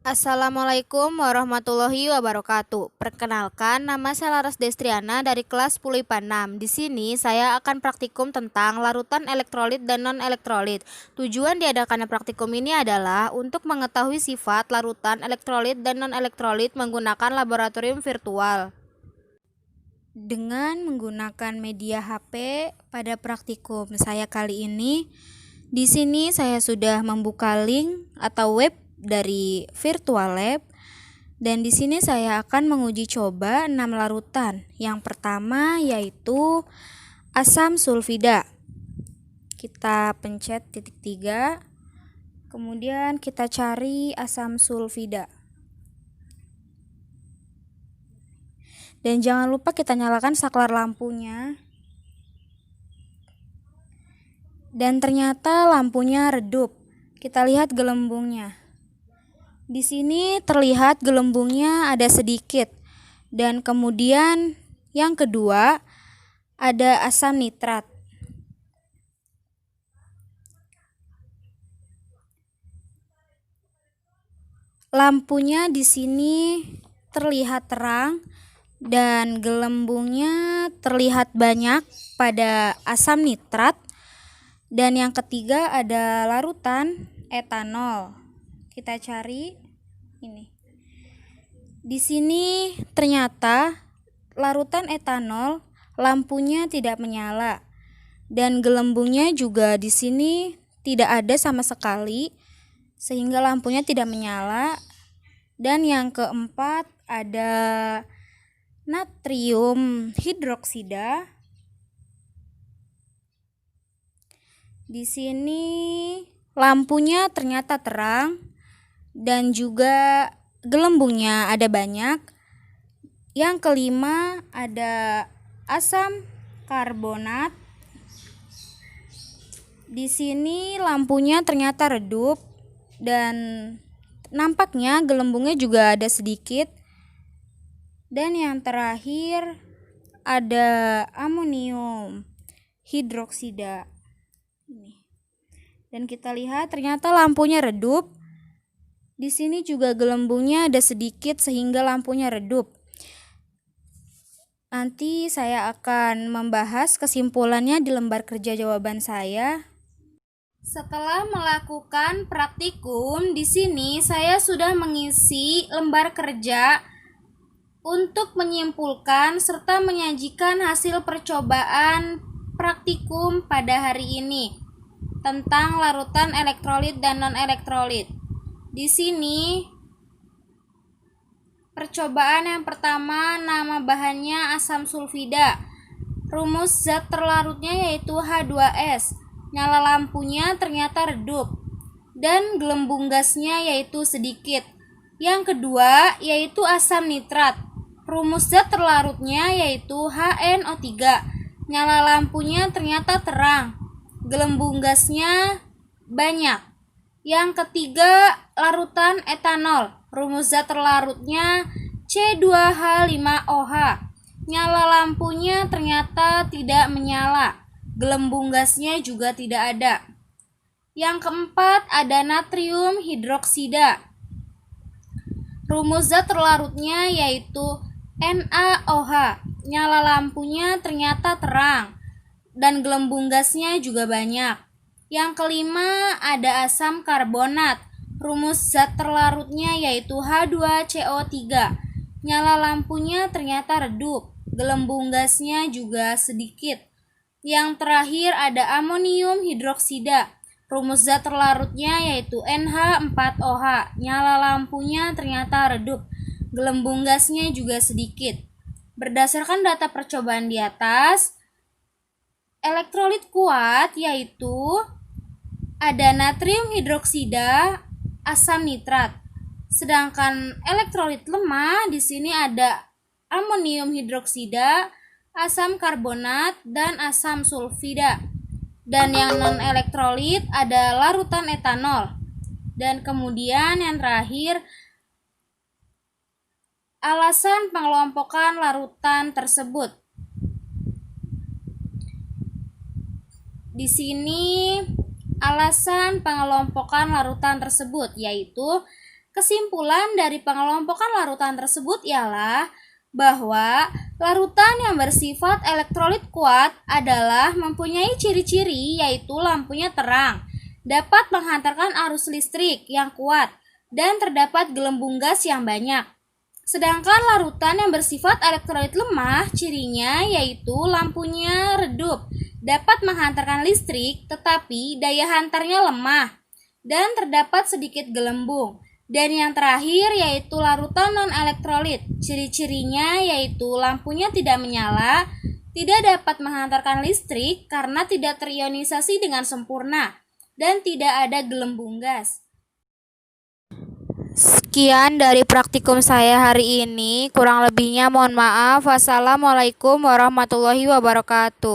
Assalamualaikum warahmatullahi wabarakatuh. Perkenalkan, nama saya Laras Destriana dari kelas 10 IPA 6. Di sini saya akan praktikum tentang larutan elektrolit dan non-elektrolit. Tujuan diadakannya praktikum ini adalah untuk mengetahui sifat larutan elektrolit dan non-elektrolit menggunakan laboratorium virtual. Dengan menggunakan media HP pada praktikum saya kali ini, di sini saya sudah membuka link atau web dari Virtual Lab, dan di sini saya akan menguji coba 6 larutan. Yang pertama yaitu asam sulfida. Kita pencet titik 3, kemudian kita cari asam sulfida. Dan jangan lupa kita nyalakan saklar lampunya. Dan ternyata lampunya redup. Kita lihat gelembungnya. Di sini terlihat gelembungnya ada sedikit. Dan kemudian yang kedua ada asam nitrat. Lampunya di sini terlihat terang dan gelembungnya terlihat banyak pada asam nitrat. Dan yang ketiga ada larutan etanol. Kita cari ini. Di sini ternyata larutan etanol lampunya tidak menyala dan gelembungnya juga di sini tidak ada sama sekali sehingga lampunya tidak menyala. Dan yang keempat ada natrium hidroksida. Di sini lampunya ternyata terang dan juga gelembungnya ada banyak. Yang kelima ada asam karbonat. Di sini lampunya ternyata redup dan nampaknya gelembungnya juga ada sedikit. Dan yang terakhir ada amonium hidroksida. Dan kita lihat ternyata lampunya redup. Di sini juga gelembungnya ada sedikit sehingga lampunya redup. Nanti saya akan membahas kesimpulannya di lembar kerja jawaban saya. Setelah melakukan praktikum, di sini saya sudah mengisi lembar kerja untuk menyimpulkan serta menyajikan hasil percobaan praktikum pada hari ini tentang larutan elektrolit dan non-elektrolit. Di sini percobaan yang pertama, nama bahannya asam sulfida. Rumus zat terlarutnya yaitu H2S. Nyala lampunya ternyata redup dan gelembung gasnya yaitu sedikit. Yang kedua yaitu asam nitrat. Rumus zat terlarutnya yaitu HNO3. Nyala lampunya ternyata terang. Gelembung gasnya banyak. Yang ketiga, larutan etanol. Rumus zat terlarutnya C2H5OH. Nyala lampunya ternyata tidak menyala. Gelembung gasnya juga tidak ada. Yang keempat, ada natrium hidroksida. Rumus zat terlarutnya yaitu NaOH. Nyala lampunya ternyata terang dan gelembung gasnya juga banyak. Yang kelima ada asam karbonat. Rumus zat terlarutnya yaitu H2CO3. Nyala lampunya ternyata redup, gelembung gasnya juga sedikit. Yang terakhir ada amonium hidroksida. Rumus zat terlarutnya yaitu NH4OH. Nyala lampunya ternyata redup, gelembung gasnya juga sedikit. Berdasarkan data percobaan di atas, elektrolit kuat yaitu ada natrium hidroksida, asam nitrat. Sedangkan elektrolit lemah di sini ada amonium hidroksida, asam karbonat, dan asam sulfida. Dan yang non elektrolit ada larutan etanol. Dan kemudian yang terakhir alasan pengelompokan larutan tersebut. Di sini alasan pengelompokan larutan tersebut yaitu Kesimpulan dari pengelompokan larutan tersebut ialah bahwa larutan yang bersifat elektrolit kuat adalah mempunyai ciri-ciri yaitu lampunya terang, dapat menghantarkan arus listrik yang kuat, dan terdapat gelembung gas yang banyak. Sedangkan larutan yang bersifat elektrolit lemah, cirinya yaitu lampunya redup, dapat menghantarkan listrik tetapi daya hantarnya lemah, dan terdapat sedikit gelembung. Dan yang terakhir yaitu larutan non-elektrolit. Ciri-cirinya yaitu lampunya tidak menyala, tidak dapat menghantarkan listrik karena tidak terionisasi dengan sempurna, dan tidak ada gelembung gas. Sekian dari praktikum saya hari ini. Kurang lebihnya mohon maaf. Wassalamualaikum warahmatullahi wabarakatuh.